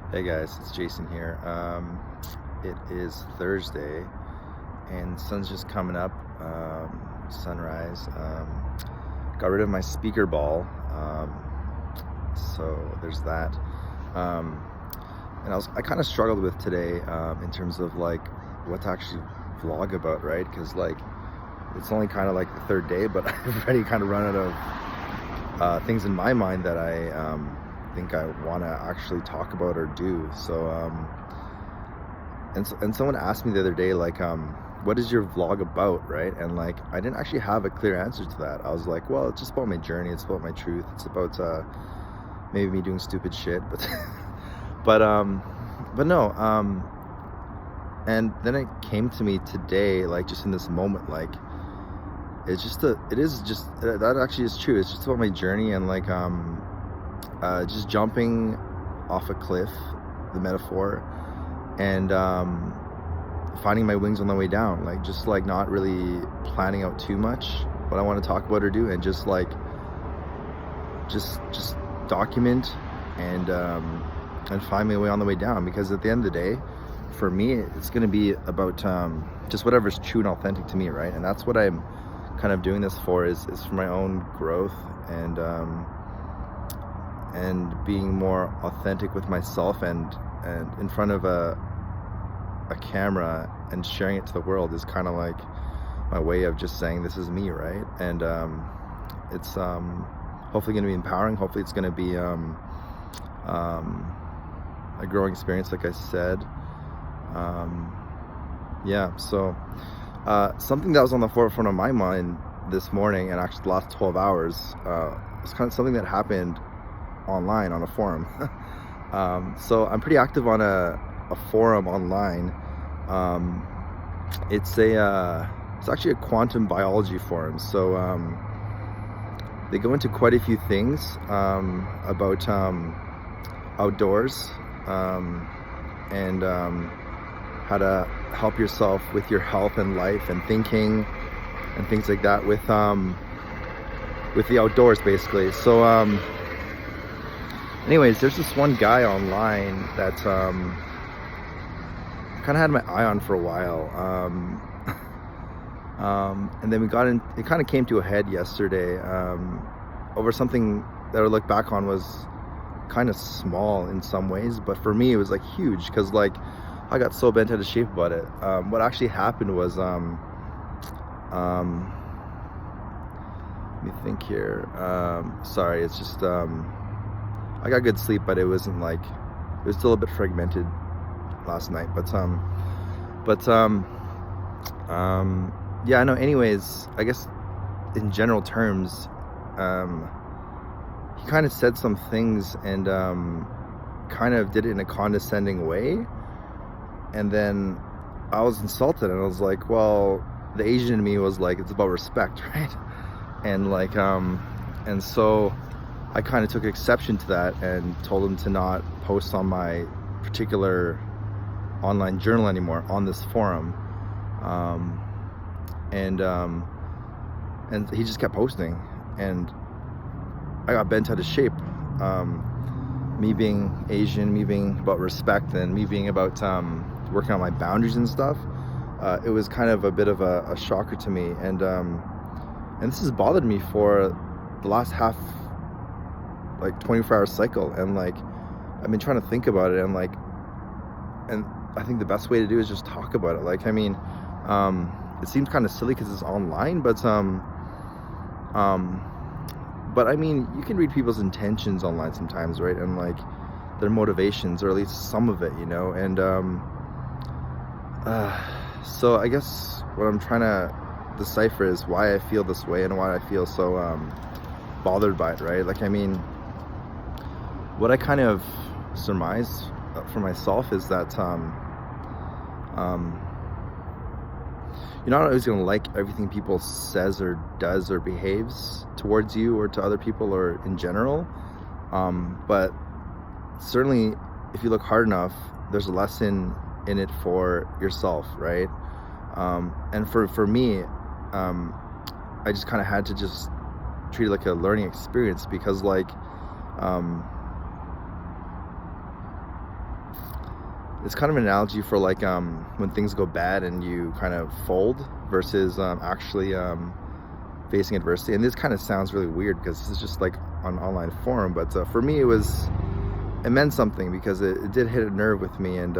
Hey guys, it's Jason here. It is Thursday and sun's just coming up, sunrise. Got rid of my speaker ball, so there's that. Um, and I kind of struggled with today in terms of like what to actually vlog about, right? Because like it's only kind of like the third day, but I've already kind of run out of things in my mind that I think I want to actually talk about or do. And someone asked me the other day, like, what is your vlog about, right? And like, I didn't actually have a clear answer to that. I was like, well, it's just about my journey. It's about my truth. It's about maybe me doing stupid shit, but but um, but no. And then it came to me today, like, just in this moment, like, it is just that actually is true. It's just about my journey and like just jumping off a cliff, the metaphor, and finding my wings on the way down, like just like not really planning out too much what I want to talk about or do, and just like just document and find my way on the way down, because at the end of the day, for me, it's going to be about just whatever's true and authentic to me, right? And that's what I'm kind of doing this for, is for my own growth and being more authentic with myself, and in front of a camera and sharing it to the world is kind of like my way of just saying this is me, right? And it's hopefully going to be empowering. Hopefully it's going to be a growing experience, like I said. Yeah, so something that was on the forefront of my mind this morning, and actually the last 12 hours, was kind of something that happened online on a forum. So I'm pretty active on a forum online. Um, it's actually a quantum biology forum. So they go into quite a few things about outdoors, and how to help yourself with your health and life and thinking and things like that with the outdoors, basically. So anyways, there's this one guy online that kind of had my eye on for a while, and then we got in. It kind of came to a head yesterday over something that I look back on was kind of small in some ways, but for me it was like huge, because like I got so bent out of shape about it. What actually happened was let me think here. Sorry, it's just I got good sleep, but it wasn't like, it was still a bit fragmented last night. But yeah, no. Anyways, I guess in general terms, he kind of said some things and kind of did it in a condescending way, and then I was insulted, and I was like, well, the Asian in me was like, it's about respect, right? And like and so I kind of took exception to that and told him to not post on my particular online journal anymore on this forum. um, and he just kept posting, and I got bent out of shape. Me being Asian, me being about respect, and me being about working on my boundaries and stuff. It was kind of a bit of a shocker to me, and this has bothered me for the last half, like 24-hour cycle, and like I've been trying to think about it, and like, and I think the best way to do is just talk about it. Like, I mean, it seems kind of silly because it's online, um, but I mean, you can read people's intentions online sometimes, right? And like their motivations, or at least some of it, you know. And so I guess what I'm trying to decipher is why I feel this way and why I feel so bothered by it, right? Like, I mean, what I kind of surmise for myself is that you're not always going to like everything people says or does or behaves towards you or to other people or in general, but certainly if you look hard enough, there's a lesson in it for yourself, right? And for me, I just kind of had to just treat it like a learning experience, because like it's kind of an analogy for like when things go bad and you kind of fold versus actually facing adversity. And this kind of sounds really weird because this is just like on online forum, but for me it meant something because it did hit a nerve with me, and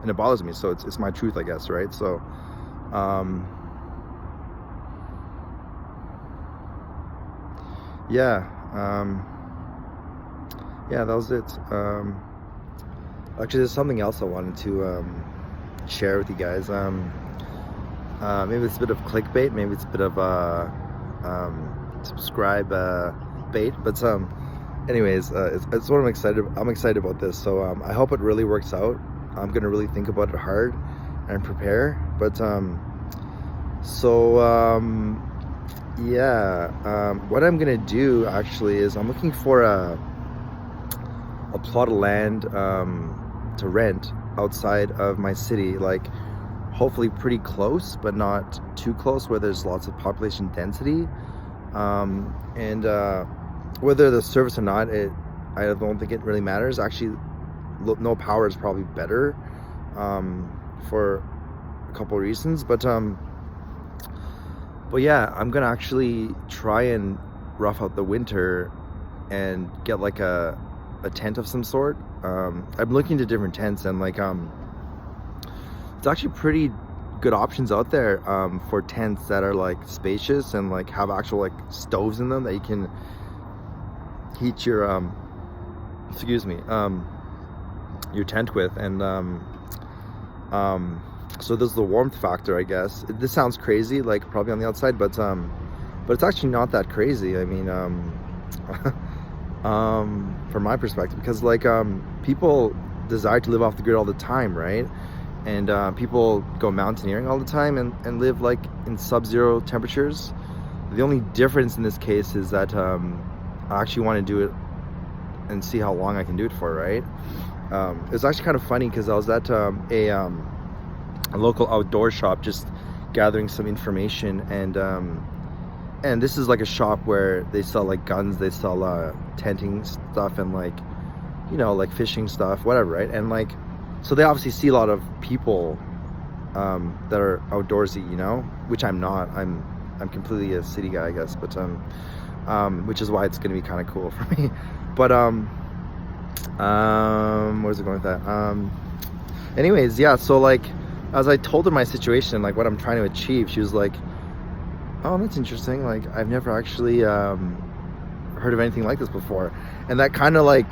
it bothers me. So it's my truth, I guess, right? So yeah, yeah, that was it. Actually, there's something else I wanted to share with you guys. Maybe it's a bit of clickbait, maybe it's a bit of subscribe bait, but anyways, it's what I'm excited about this. So I hope it really works out. I'm gonna really think about it hard and prepare. But yeah, what I'm gonna do actually is I'm looking for a plot of land to rent outside of my city, like hopefully pretty close but not too close, where there's lots of population density, and whether the service or not, I don't think it really matters. Actually, no power is probably better for a couple of reasons, but yeah, I'm gonna actually try and rough out the winter and get like a tent of some sort. I'm looking into different tents, and like it's actually pretty good options out there for tents that are like spacious and like have actual like stoves in them that you can heat your your tent with. And so there's the warmth factor, I guess. This sounds crazy, like probably on the outside, but it's actually not that crazy. I mean, from my perspective, because like people desire to live off the grid all the time, right? And people go mountaineering all the time and live like in sub-zero temperatures. The only difference in this case is that I actually want to do it and see how long I can do it for, right? It's actually kind of funny because I was at a local outdoor shop just gathering some information, and this is like a shop where they sell like guns, they sell tenting stuff, and like, you know, like fishing stuff, whatever, right? And like, so they obviously see a lot of people that are outdoorsy, you know, which I'm not. I'm completely a city guy, I guess, but which is why it's gonna be kind of cool for me. But where's it going with that? Anyways, yeah, so like as I told her my situation, like what I'm trying to achieve, she was like, oh, that's interesting, like I've never actually heard of anything like this before. And that kind of like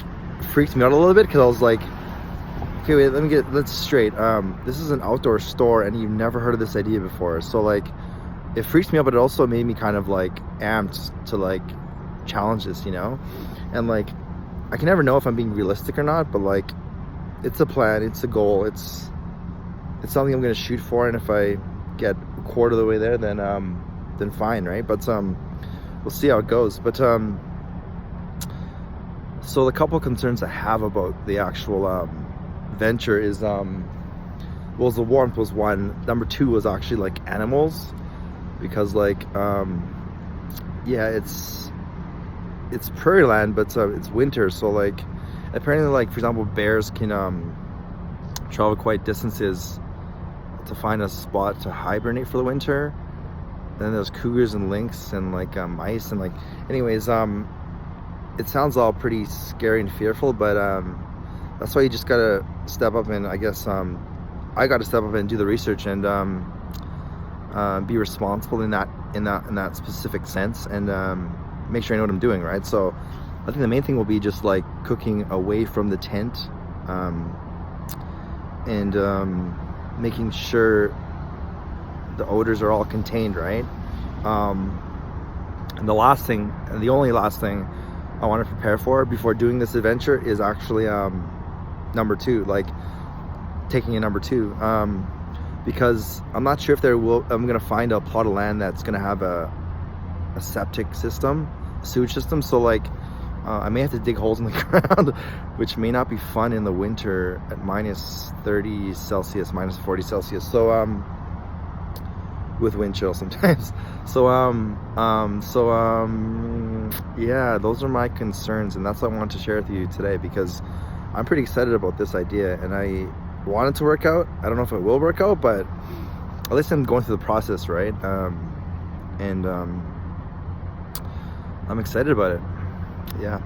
freaked me out a little bit, because I was like, okay, wait, let me get this straight. This is an outdoor store and you've never heard of this idea before. So like it freaks me out, but it also made me kind of like amped to like challenge this, you know? And like I can never know if I'm being realistic or not, but like it's a plan, it's a goal, it's something I'm gonna shoot for, and if I get a quarter of the way there, then fine, right? But we'll see how it goes. But so the couple of concerns I have about the actual venture is well, the warmth was one. Number two was actually like animals, because like yeah, it's prairie land, but it's winter, so like apparently, like for example, bears can travel quite distances to find a spot to hibernate for the winter. Then there's cougars and lynx and like mice and like, anyways, it sounds all pretty scary and fearful, but that's why you just gotta step up, and I guess I gotta step up and do the research and be responsible in that specific sense, and make sure I know what I'm doing, right? So I think the main thing will be just like cooking away from the tent, and making sure the odors are all contained, right? And the last thing, and the only last thing I want to prepare for before doing this adventure is actually number two, like taking a number two, because I'm not sure if I'm gonna find a plot of land that's gonna have a septic system, sewage system. So like I may have to dig holes in the ground, which may not be fun in the winter at minus 30 Celsius, minus 40 Celsius. So with wind chill sometimes. So yeah, those are my concerns, and that's what I wanted to share with you today, because I'm pretty excited about this idea, and I want it to work out. I don't know if it will work out, but at least I'm going through the process, right? And I'm excited about it. Yeah.